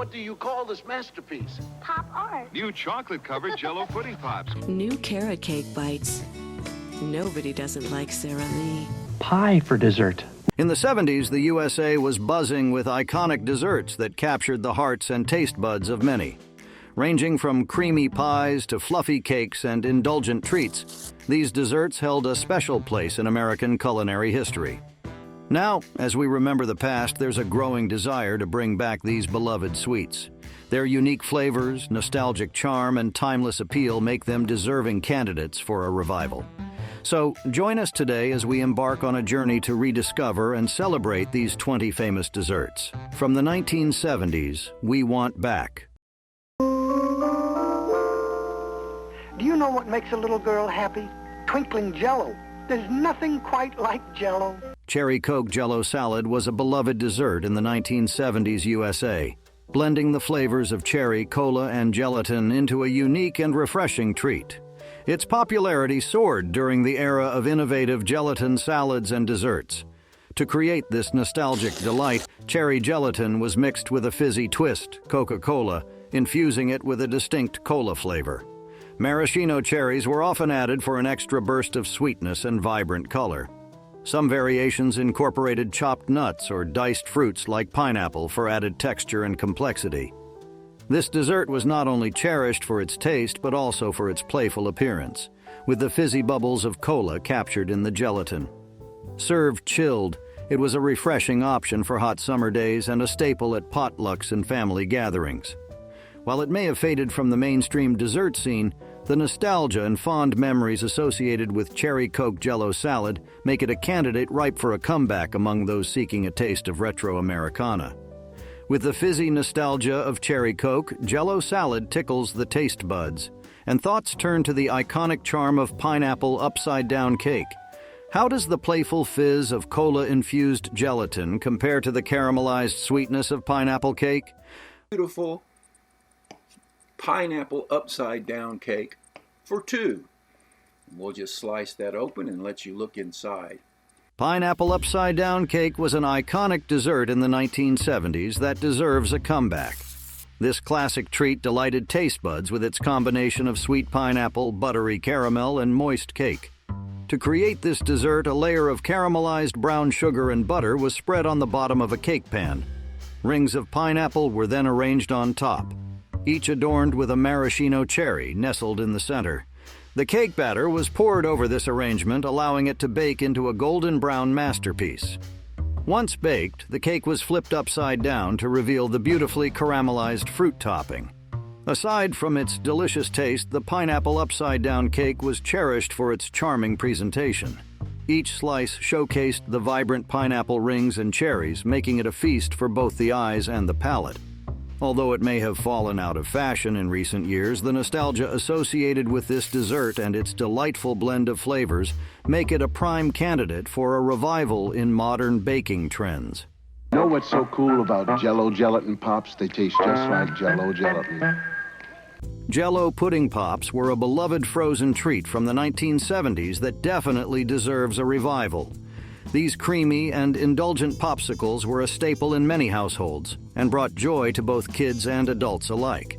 What do you call this masterpiece? Pop art. New chocolate-covered Jell-O pudding pops. New carrot cake bites. Nobody doesn't like Sara Lee. Pie for dessert. In the 70s, the USA was buzzing with iconic desserts that captured the hearts and taste buds of many. Ranging from creamy pies to fluffy cakes and indulgent treats, these desserts held a special place in American culinary history. Now, as we remember the past, there's a growing desire to bring back these beloved sweets. Their unique flavors, nostalgic charm, and timeless appeal make them deserving candidates for a revival. So, join us today as we embark on a journey to rediscover and celebrate these 20 famous desserts. From the 1970s, we want back. Do you know what makes a little girl happy? Twinkling Jell-O. There's nothing quite like Jell-O. Cherry Coke Jell-O salad was a beloved dessert in the 1970s USA, blending the flavors of cherry, cola, and gelatin into a unique and refreshing treat. Its popularity soared during the era of innovative gelatin salads and desserts. To create this nostalgic delight, cherry gelatin was mixed with a fizzy twist, Coca-Cola, infusing it with a distinct cola flavor. Maraschino cherries were often added for an extra burst of sweetness and vibrant color. Some variations incorporated chopped nuts or diced fruits like pineapple for added texture and complexity. This dessert was not only cherished for its taste but also for its playful appearance, with the fizzy bubbles of cola captured in the gelatin. Served chilled, it was a refreshing option for hot summer days and a staple at potlucks and family gatherings. While it may have faded from the mainstream dessert scene, the nostalgia and fond memories associated with Cherry Coke Jell-O salad make it a candidate ripe for a comeback among those seeking a taste of retro Americana. With the fizzy nostalgia of Cherry Coke, Jell-O salad tickles the taste buds, and thoughts turn to the iconic charm of pineapple upside-down cake. How does the playful fizz of cola-infused gelatin compare to the caramelized sweetness of pineapple cake? Beautiful pineapple upside-down cake for two. We'll just slice that open and let you look inside. Pineapple upside-down cake was an iconic dessert in the 1970s that deserves a comeback. This classic treat delighted taste buds with its combination of sweet pineapple, buttery caramel, and moist cake. To create this dessert, a layer of caramelized brown sugar and butter was spread on the bottom of a cake pan. Rings of pineapple were then arranged on top, each adorned with a maraschino cherry nestled in the center. The cake batter was poured over this arrangement, allowing it to bake into a golden brown masterpiece. Once baked, the cake was flipped upside down to reveal the beautifully caramelized fruit topping. Aside from its delicious taste, the pineapple upside-down cake was cherished for its charming presentation. Each slice showcased the vibrant pineapple rings and cherries, making it a feast for both the eyes and the palate. Although it may have fallen out of fashion in recent years, the nostalgia associated with this dessert and its delightful blend of flavors make it a prime candidate for a revival in modern baking trends. You know what's so cool about Jell-O gelatin pops? They taste just like Jell-O gelatin. Jell-O pudding pops were a beloved frozen treat from the 1970s that definitely deserves a revival. These creamy and indulgent popsicles were a staple in many households and brought joy to both kids and adults alike.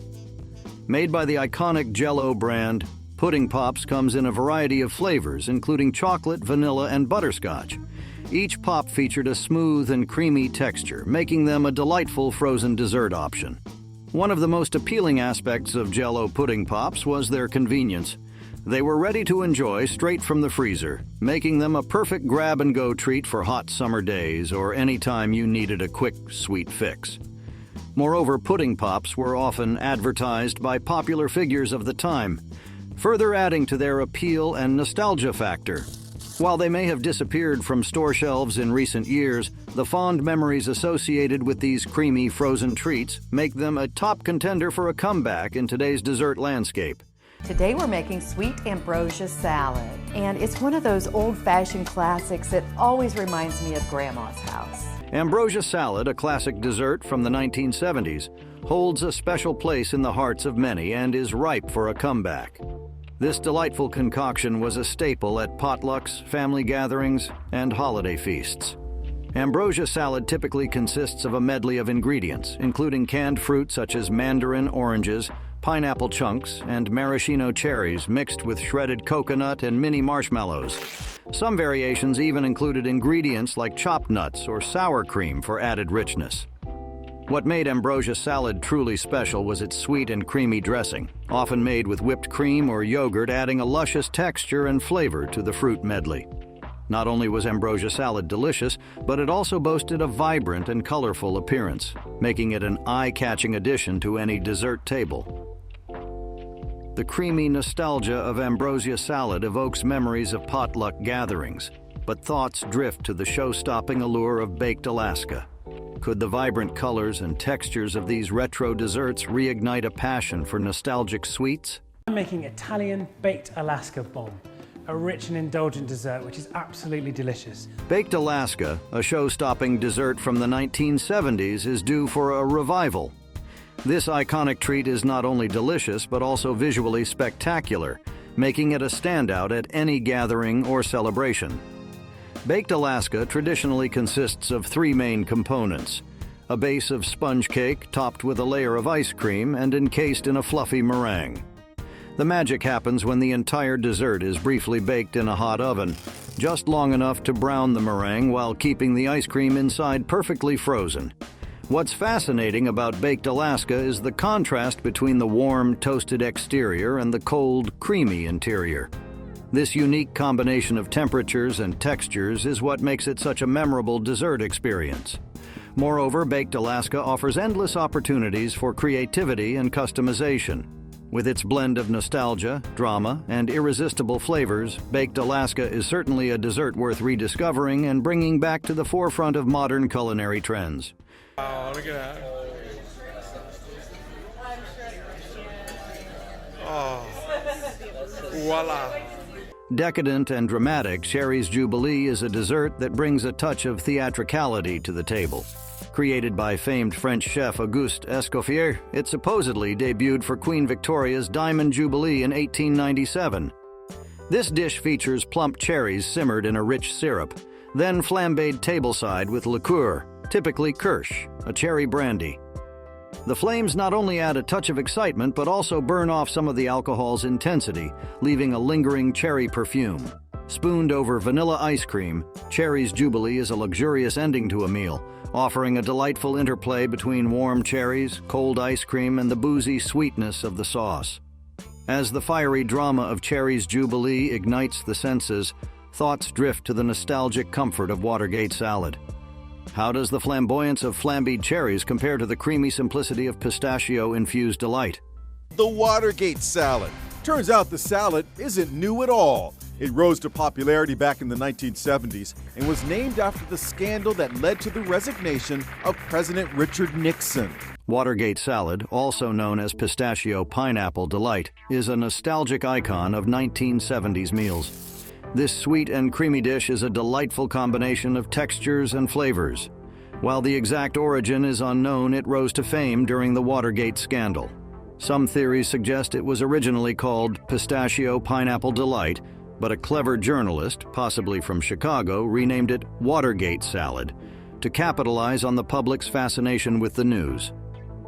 Made by the iconic Jell-O brand, Pudding Pops comes in a variety of flavors, including chocolate, vanilla, and butterscotch. Each pop featured a smooth and creamy texture, making them a delightful frozen dessert option. One of the most appealing aspects of Jell-O Pudding Pops was their convenience. They were ready to enjoy straight from the freezer, making them a perfect grab-and-go treat for hot summer days or any time you needed a quick, sweet fix. Moreover, pudding pops were often advertised by popular figures of the time, further adding to their appeal and nostalgia factor. While they may have disappeared from store shelves in recent years, the fond memories associated with these creamy frozen treats make them a top contender for a comeback in today's dessert landscape. Today we're making sweet ambrosia salad, and it's one of those old-fashioned classics that always reminds me of Grandma's house. Ambrosia salad, a classic dessert from the 1970s, holds a special place in the hearts of many and is ripe for a comeback. This delightful concoction was a staple at potlucks, family gatherings, and holiday feasts. Ambrosia salad typically consists of a medley of ingredients, including canned fruit such as mandarin oranges, pineapple chunks, and maraschino cherries mixed with shredded coconut and mini marshmallows. Some variations even included ingredients like chopped nuts or sour cream for added richness. What made ambrosia salad truly special was its sweet and creamy dressing, often made with whipped cream or yogurt, adding a luscious texture and flavor to the fruit medley. Not only was ambrosia salad delicious, but it also boasted a vibrant and colorful appearance, making it an eye-catching addition to any dessert table. The creamy nostalgia of ambrosia salad evokes memories of potluck gatherings, but thoughts drift to the show-stopping allure of baked Alaska. Could the vibrant colors and textures of these retro desserts reignite a passion for nostalgic sweets? I'm making Italian baked Alaska bomb, a rich and indulgent dessert which is absolutely delicious. Baked Alaska, a show-stopping dessert from the 1970s, is due for a revival. This iconic treat is not only delicious but also visually spectacular, making it a standout at any gathering or celebration. Baked Alaska traditionally consists of three main components: a base of sponge cake topped with a layer of ice cream and encased in a fluffy meringue. The magic happens when the entire dessert is briefly baked in a hot oven, just long enough to brown the meringue while keeping the ice cream inside perfectly frozen. What's fascinating about Baked Alaska is the contrast between the warm, toasted exterior and the cold, creamy interior. This unique combination of temperatures and textures is what makes it such a memorable dessert experience. Moreover, Baked Alaska offers endless opportunities for creativity and customization. With its blend of nostalgia, drama, and irresistible flavors, Baked Alaska is certainly a dessert worth rediscovering and bringing back to the forefront of modern culinary trends. Wow, look at that. Oh, voila. Decadent and dramatic, Sherry's Jubilee is a dessert that brings a touch of theatricality to the table. Created by famed French chef Auguste Escoffier, it supposedly debuted for Queen Victoria's Diamond Jubilee in 1897. This dish features plump cherries simmered in a rich syrup, then flambéed tableside with liqueur, typically Kirsch, a cherry brandy. The flames not only add a touch of excitement but also burn off some of the alcohol's intensity, leaving a lingering cherry perfume. Spooned over vanilla ice cream, Cherry's Jubilee is a luxurious ending to a meal, offering a delightful interplay between warm cherries, cold ice cream, and the boozy sweetness of the sauce. As the fiery drama of Cherry's Jubilee ignites the senses, thoughts drift to the nostalgic comfort of Watergate salad. How does the flamboyance of flambéed cherries compare to the creamy simplicity of pistachio-infused delight? The Watergate salad. Turns out the salad isn't new at all. It rose to popularity back in the 1970s and was named after the scandal that led to the resignation of President Richard Nixon. Watergate salad, also known as pistachio pineapple delight, is a nostalgic icon of 1970s meals. This sweet and creamy dish is a delightful combination of textures and flavors. While the exact origin is unknown, it rose to fame during the Watergate scandal. Some theories suggest it was originally called Pistachio Pineapple Delight, but a clever journalist, possibly from Chicago, renamed it Watergate Salad to capitalize on the public's fascination with the news.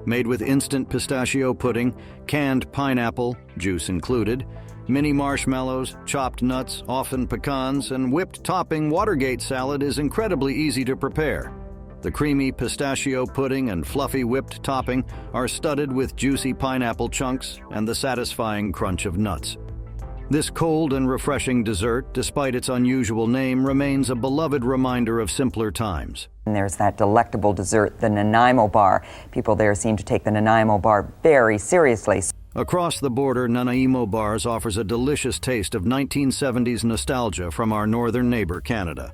Made with instant pistachio pudding, canned pineapple, juice included, mini marshmallows, chopped nuts, often pecans, and whipped topping, Watergate salad is incredibly easy to prepare. The creamy pistachio pudding and fluffy whipped topping are studded with juicy pineapple chunks and the satisfying crunch of nuts. This cold and refreshing dessert, despite its unusual name, remains a beloved reminder of simpler times. And there's that delectable dessert, the Nanaimo bar. People there seem to take the Nanaimo bar very seriously. Across the border, Nanaimo Bars offers a delicious taste of 1970s nostalgia from our northern neighbor, Canada.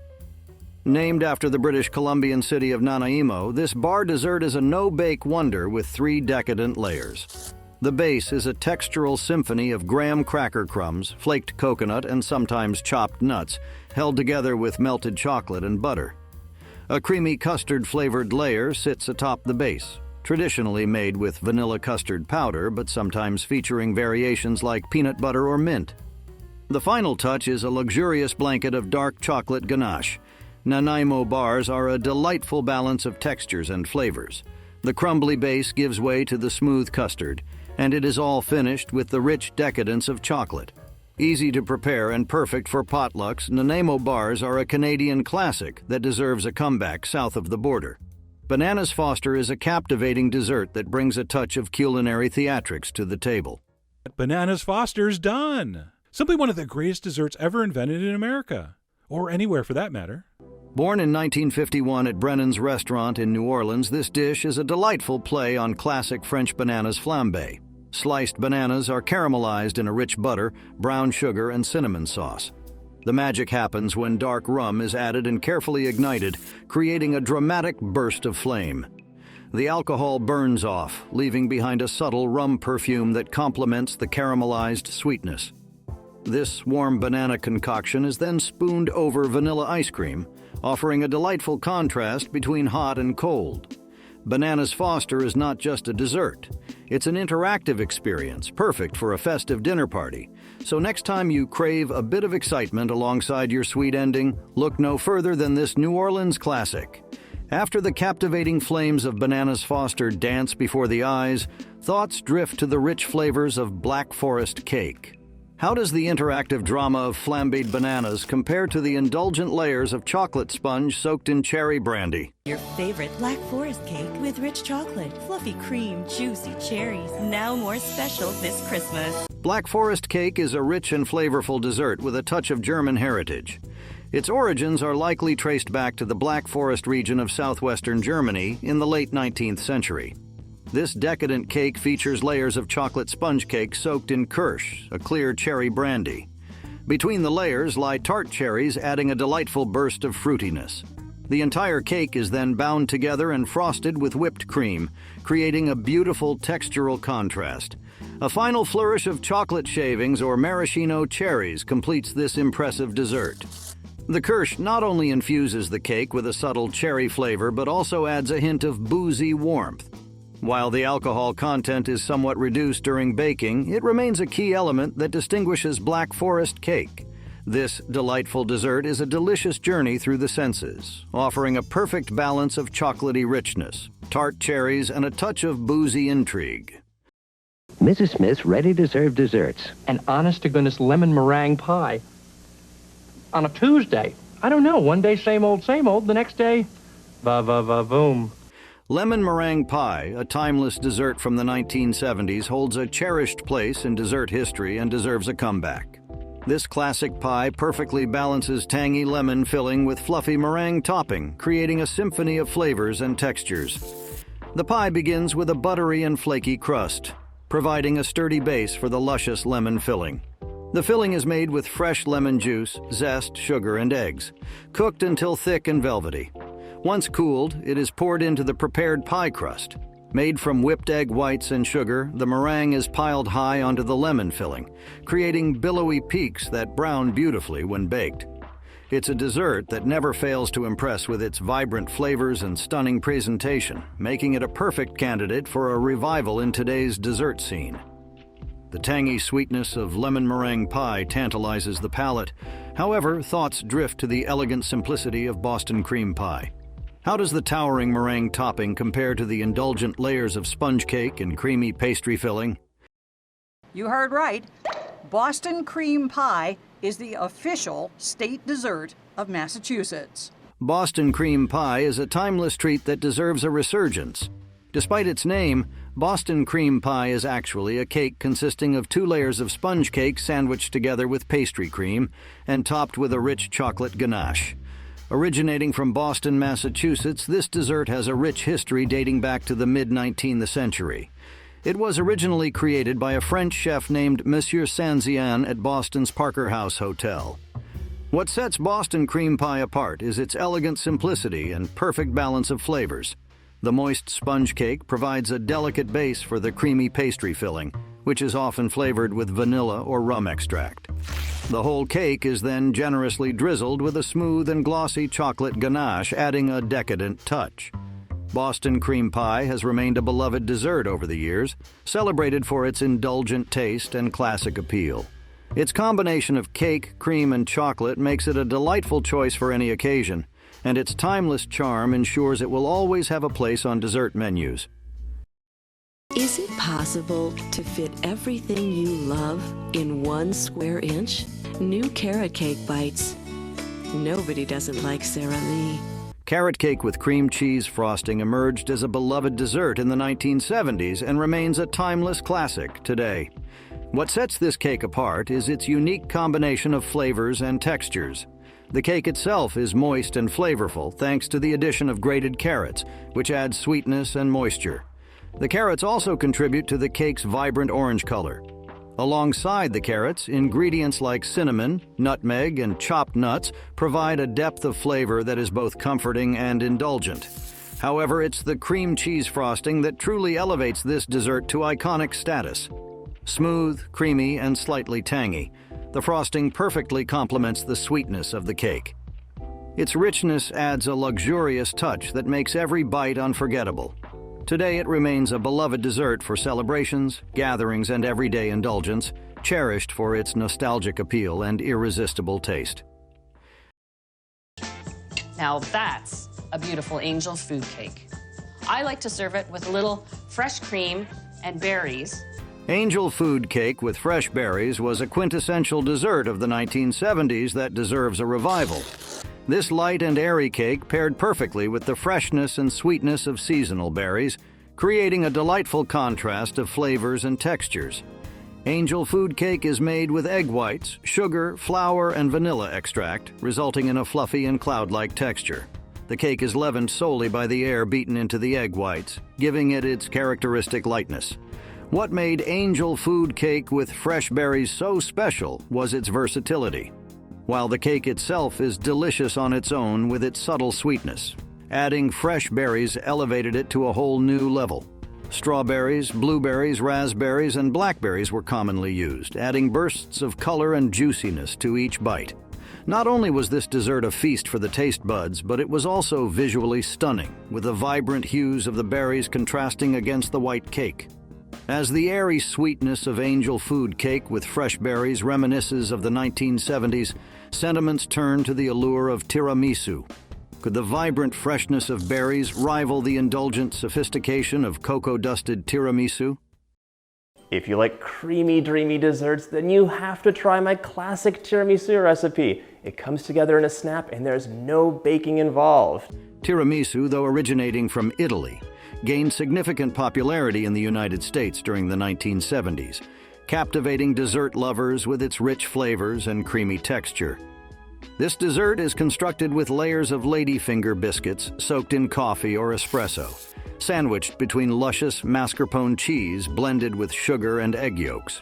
Named after the British Columbian city of Nanaimo, this bar dessert is a no-bake wonder with 3 decadent layers. The base is a textural symphony of graham cracker crumbs, flaked coconut, and sometimes chopped nuts, held together with melted chocolate and butter. A creamy custard-flavored layer sits atop the base, traditionally made with vanilla custard powder, but sometimes featuring variations like peanut butter or mint. The final touch is a luxurious blanket of dark chocolate ganache. Nanaimo bars are a delightful balance of textures and flavors. The crumbly base gives way to the smooth custard, and it is all finished with the rich decadence of chocolate. Easy to prepare and perfect for potlucks, Nanaimo bars are a Canadian classic that deserves a comeback south of the border. Bananas Foster is a captivating dessert that brings a touch of culinary theatrics to the table. Bananas Foster's done! Simply one of the greatest desserts ever invented in America, or anywhere for that matter. Born in 1951 at Brennan's Restaurant in New Orleans, this dish is a delightful play on classic French bananas flambé. Sliced bananas are caramelized in a rich butter, brown sugar, and cinnamon sauce. The magic happens when dark rum is added and carefully ignited, creating a dramatic burst of flame. The alcohol burns off, leaving behind a subtle rum perfume that complements the caramelized sweetness. This warm banana concoction is then spooned over vanilla ice cream, offering a delightful contrast between hot and cold. Bananas Foster is not just a dessert. It's an interactive experience, perfect for a festive dinner party. So next time you crave a bit of excitement alongside your sweet ending, look no further than this New Orleans classic. After the captivating flames of Bananas Foster dance before the eyes, thoughts drift to the rich flavors of Black Forest cake. How does the interactive drama of flambéed bananas compare to the indulgent layers of chocolate sponge soaked in cherry brandy? Your favorite Black Forest cake with rich chocolate, fluffy cream, juicy cherries, now more special this Christmas. Black Forest cake is a rich and flavorful dessert with a touch of German heritage. Its origins are likely traced back to the Black Forest region of southwestern Germany in the late 19th century. This decadent cake features layers of chocolate sponge cake soaked in kirsch, a clear cherry brandy. Between the layers lie tart cherries, adding a delightful burst of fruitiness. The entire cake is then bound together and frosted with whipped cream, creating a beautiful textural contrast. A final flourish of chocolate shavings or maraschino cherries completes this impressive dessert. The kirsch not only infuses the cake with a subtle cherry flavor, but also adds a hint of boozy warmth. While the alcohol content is somewhat reduced during baking, it remains a key element that distinguishes Black Forest cake. This delightful dessert is a delicious journey through the senses, offering a perfect balance of chocolatey richness, tart cherries, and a touch of boozy intrigue. Mrs. Smith's ready-to-serve desserts. An honest-to-goodness lemon meringue pie. On a Tuesday. I don't know, one day same old, the next day, boom. Lemon meringue pie, a timeless dessert from the 1970s, holds a cherished place in dessert history and deserves a comeback. This classic pie perfectly balances tangy lemon filling with fluffy meringue topping, creating a symphony of flavors and textures. The pie begins with a buttery and flaky crust, providing a sturdy base for the luscious lemon filling. The filling is made with fresh lemon juice, zest, sugar, and eggs, cooked until thick and velvety. Once cooled, it is poured into the prepared pie crust. Made from whipped egg whites and sugar, the meringue is piled high onto the lemon filling, creating billowy peaks that brown beautifully when baked. It's a dessert that never fails to impress with its vibrant flavors and stunning presentation, making it a perfect candidate for a revival in today's dessert scene. The tangy sweetness of lemon meringue pie tantalizes the palate. However, thoughts drift to the elegant simplicity of Boston cream pie. How does the towering meringue topping compare to the indulgent layers of sponge cake and creamy pastry filling? You heard right. Boston cream pie is the official state dessert of Massachusetts. Boston cream pie is a timeless treat that deserves a resurgence. Despite its name, Boston cream pie is actually a cake consisting of 2 layers of sponge cake sandwiched together with pastry cream and topped with a rich chocolate ganache. Originating from Boston, Massachusetts, this dessert has a rich history dating back to the mid-19th century. It was originally created by a French chef named Monsieur Sanzian at Boston's Parker House Hotel. What sets Boston cream pie apart is its elegant simplicity and perfect balance of flavors. The moist sponge cake provides a delicate base for the creamy pastry filling, which is often flavored with vanilla or rum extract. The whole cake is then generously drizzled with a smooth and glossy chocolate ganache, adding a decadent touch. Boston cream pie has remained a beloved dessert over the years, celebrated for its indulgent taste and classic appeal. Its combination of cake, cream, and chocolate makes it a delightful choice for any occasion, and its timeless charm ensures it will always have a place on dessert menus. Is it possible to fit everything you love in 1 square inch? New carrot cake bites. Nobody doesn't like Sara Lee. Carrot cake with cream cheese frosting emerged as a beloved dessert in the 1970s and remains a timeless classic today. What sets this cake apart is its unique combination of flavors and textures. The cake itself is moist and flavorful thanks to the addition of grated carrots, which adds sweetness and moisture. The carrots also contribute to the cake's vibrant orange color. Alongside the carrots, ingredients like cinnamon, nutmeg, and chopped nuts provide a depth of flavor that is both comforting and indulgent. However, it's the cream cheese frosting that truly elevates this dessert to iconic status. Smooth, creamy, and slightly tangy, the frosting perfectly complements the sweetness of the cake. Its richness adds a luxurious touch that makes every bite unforgettable. Today it remains a beloved dessert for celebrations, gatherings, and everyday indulgence, cherished for its nostalgic appeal and irresistible taste. Now that's a beautiful angel food cake. I like to serve it with a little fresh cream and berries. Angel food cake with fresh berries was a quintessential dessert of the 1970s that deserves a revival. This light and airy cake paired perfectly with the freshness and sweetness of seasonal berries, creating a delightful contrast of flavors and textures. Angel food cake is made with egg whites, sugar, flour, and vanilla extract, resulting in a fluffy and cloud-like texture. The cake is leavened solely by the air beaten into the egg whites, giving it its characteristic lightness. What made Angel food cake with fresh berries so special was its versatility. While the cake itself is delicious on its own with its subtle sweetness, adding fresh berries elevated it to a whole new level. Strawberries, blueberries, raspberries, and blackberries were commonly used, adding bursts of color and juiciness to each bite. Not only was this dessert a feast for the taste buds, but it was also visually stunning, with the vibrant hues of the berries contrasting against the white cake. As the airy sweetness of Angel food cake with fresh berries reminisces of the 1970s, sentiments turn to the allure of tiramisu. Could the vibrant freshness of berries rival the indulgent sophistication of cocoa-dusted tiramisu? If you like creamy, dreamy desserts, then you have to try my classic tiramisu recipe. It comes together in a snap and there's no baking involved. Tiramisu, though originating from Italy, gained significant popularity in the United States during the 1970s, captivating dessert lovers with its rich flavors and creamy texture. This dessert is constructed with layers of ladyfinger biscuits soaked in coffee or espresso, sandwiched between luscious mascarpone cheese blended with sugar and egg yolks.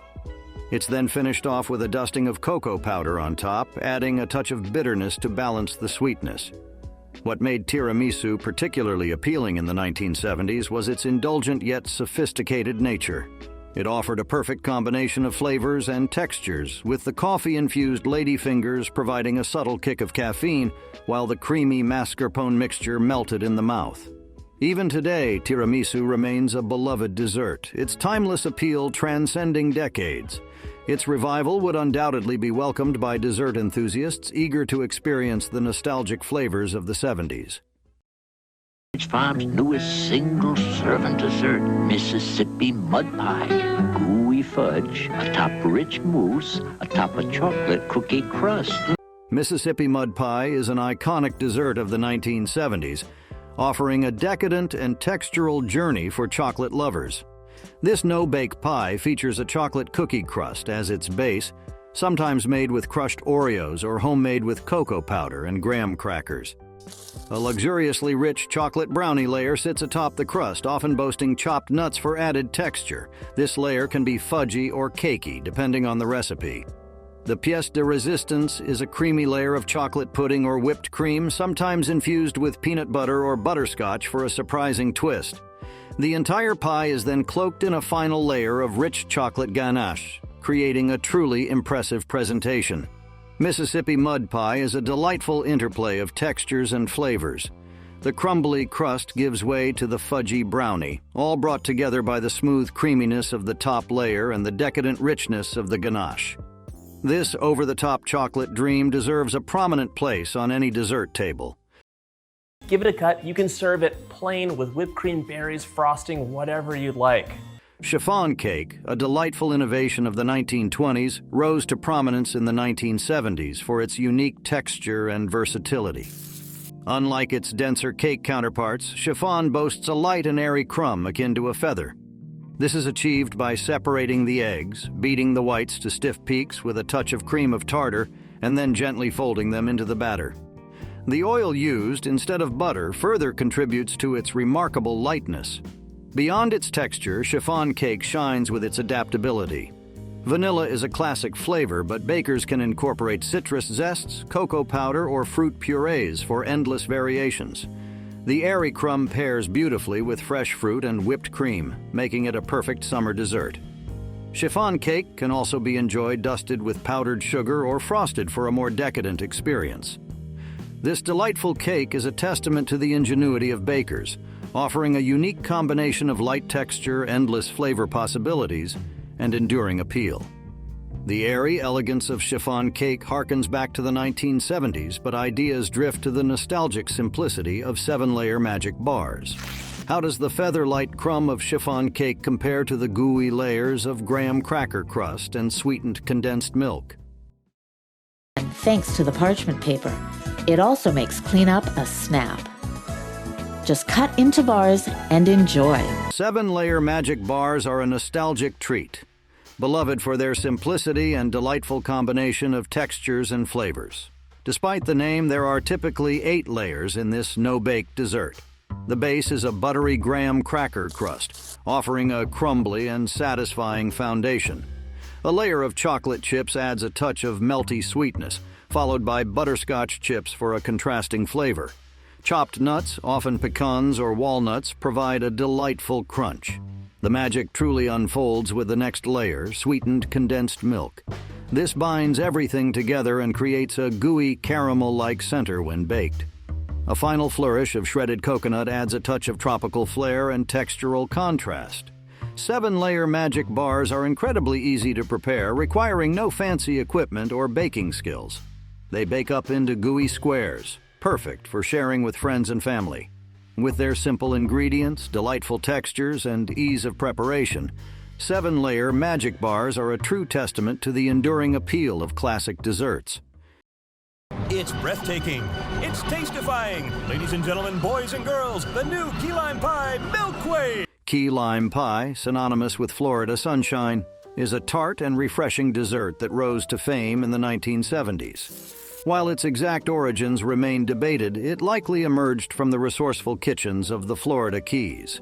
It's then finished off with a dusting of cocoa powder on top, adding a touch of bitterness to balance the sweetness. What made tiramisu particularly appealing in the 1970s was its indulgent yet sophisticated nature. It offered a perfect combination of flavors and textures, with the coffee-infused ladyfingers providing a subtle kick of caffeine, while the creamy mascarpone mixture melted in the mouth. Even today, tiramisu remains a beloved dessert, its timeless appeal transcending decades. Its revival would undoubtedly be welcomed by dessert enthusiasts eager to experience the nostalgic flavors of the 70s. Farm's newest single-serving dessert, Mississippi mud pie. Gooey fudge, atop rich mousse, atop a chocolate cookie crust. Mississippi mud pie is an iconic dessert of the 1970s, offering a decadent and textural journey for chocolate lovers. This no-bake pie features a chocolate cookie crust as its base, sometimes made with crushed Oreos or homemade with cocoa powder and graham crackers. A luxuriously rich chocolate brownie layer sits atop the crust, often boasting chopped nuts for added texture. This layer can be fudgy or cakey, depending on the recipe. The pièce de résistance is a creamy layer of chocolate pudding or whipped cream, sometimes infused with peanut butter or butterscotch for a surprising twist. The entire pie is then cloaked in a final layer of rich chocolate ganache, creating a truly impressive presentation. Mississippi mud pie is a delightful interplay of textures and flavors. The crumbly crust gives way to the fudgy brownie, all brought together by the smooth creaminess of the top layer and the decadent richness of the ganache. This over-the-top chocolate dream deserves a prominent place on any dessert table. Give it a cut. You can serve it plain with whipped cream, berries, frosting, whatever you'd like. Chiffon cake, a delightful innovation of the 1920s, rose to prominence in the 1970s for its unique texture and versatility. Unlike its denser cake counterparts, chiffon boasts a light and airy crumb akin to a feather. This is achieved by separating the eggs, beating the whites to stiff peaks with a touch of cream of tartar, and then gently folding them into the batter. The oil used instead of butter further contributes to its remarkable lightness. Beyond its texture, chiffon cake shines with its adaptability. Vanilla is a classic flavor, but bakers can incorporate citrus zests, cocoa powder, or fruit purees for endless variations. The airy crumb pairs beautifully with fresh fruit and whipped cream, making it a perfect summer dessert. Chiffon cake can also be enjoyed dusted with powdered sugar or frosted for a more decadent experience. This delightful cake is a testament to the ingenuity of bakers, offering a unique combination of light texture, endless flavor possibilities, and enduring appeal. The airy elegance of chiffon cake harkens back to the 1970s, but ideas drift to the nostalgic simplicity of 7-layer magic bars. How does the feather-light crumb of chiffon cake compare to the gooey layers of graham cracker crust and sweetened condensed milk? And thanks to the parchment paper, it also makes cleanup a snap. Just cut into bars and enjoy. 7-layer magic bars are a nostalgic treat, beloved for their simplicity and delightful combination of textures and flavors. Despite the name, there are typically 8 layers in this no-bake dessert. The base is a buttery graham cracker crust, offering a crumbly and satisfying foundation. A layer of chocolate chips adds a touch of melty sweetness, followed by butterscotch chips for a contrasting flavor. Chopped nuts, often pecans or walnuts, provide a delightful crunch. The magic truly unfolds with the next layer, sweetened condensed milk. This binds everything together and creates a gooey caramel-like center when baked. A final flourish of shredded coconut adds a touch of tropical flair and textural contrast. 7-layer magic bars are incredibly easy to prepare, requiring no fancy equipment or baking skills. They bake up into gooey squares, perfect for sharing with friends and family. With their simple ingredients, delightful textures, and ease of preparation, 7-layer magic bars are a true testament to the enduring appeal of classic desserts. It's breathtaking. It's tastifying. Ladies and gentlemen, boys and girls, the new key lime pie Milkway. Key lime pie, synonymous with Florida sunshine, is a tart and refreshing dessert that rose to fame in the 1970s. While its exact origins remain debated, it likely emerged from the resourceful kitchens of the Florida Keys.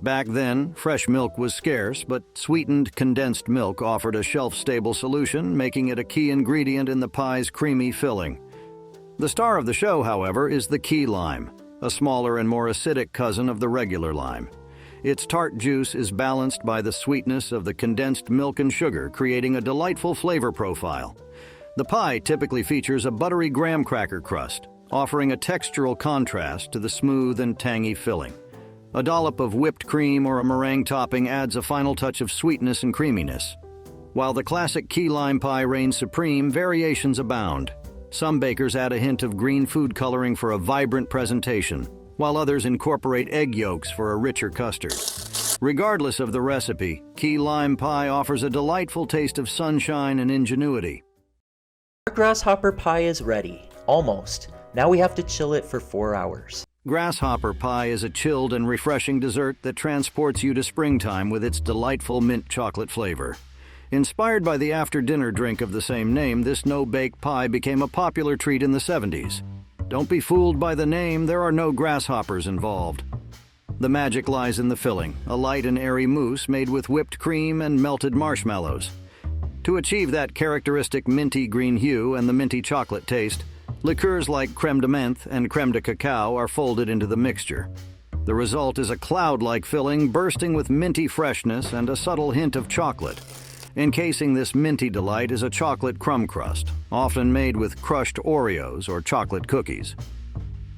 Back then, fresh milk was scarce, but sweetened condensed milk offered a shelf-stable solution, making it a key ingredient in the pie's creamy filling. The star of the show, however, is the key lime, a smaller and more acidic cousin of the regular lime. Its tart juice is balanced by the sweetness of the condensed milk and sugar, creating a delightful flavor profile. The pie typically features a buttery graham cracker crust, offering a textural contrast to the smooth and tangy filling. A dollop of whipped cream or a meringue topping adds a final touch of sweetness and creaminess. While the classic key lime pie reigns supreme, variations abound. Some bakers add a hint of green food coloring for a vibrant presentation, while others incorporate egg yolks for a richer custard. Regardless of the recipe, key lime pie offers a delightful taste of sunshine and ingenuity. Our grasshopper pie is ready. Almost. Now we have to chill it for 4 hours. Grasshopper pie is a chilled and refreshing dessert that transports you to springtime with its delightful mint chocolate flavor. Inspired by the after-dinner drink of the same name, this no-bake pie became a popular treat in the 70s. Don't be fooled by the name, there are no grasshoppers involved. The magic lies in the filling, a light and airy mousse made with whipped cream and melted marshmallows. To achieve that characteristic minty green hue and the minty chocolate taste, liqueurs like creme de menthe and creme de cacao are folded into the mixture. The result is a cloud-like filling bursting with minty freshness and a subtle hint of chocolate. Encasing this minty delight is a chocolate crumb crust, often made with crushed Oreos or chocolate cookies.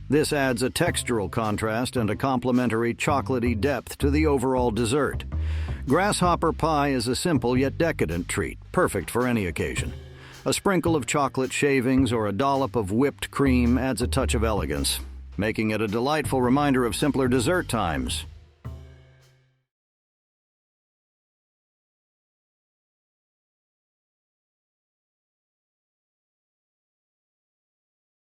This adds a textural contrast and a complementary chocolatey depth to the overall dessert. Grasshopper pie is a simple yet decadent treat, perfect for any occasion. A sprinkle of chocolate shavings or a dollop of whipped cream adds a touch of elegance. making it a delightful reminder of simpler dessert times.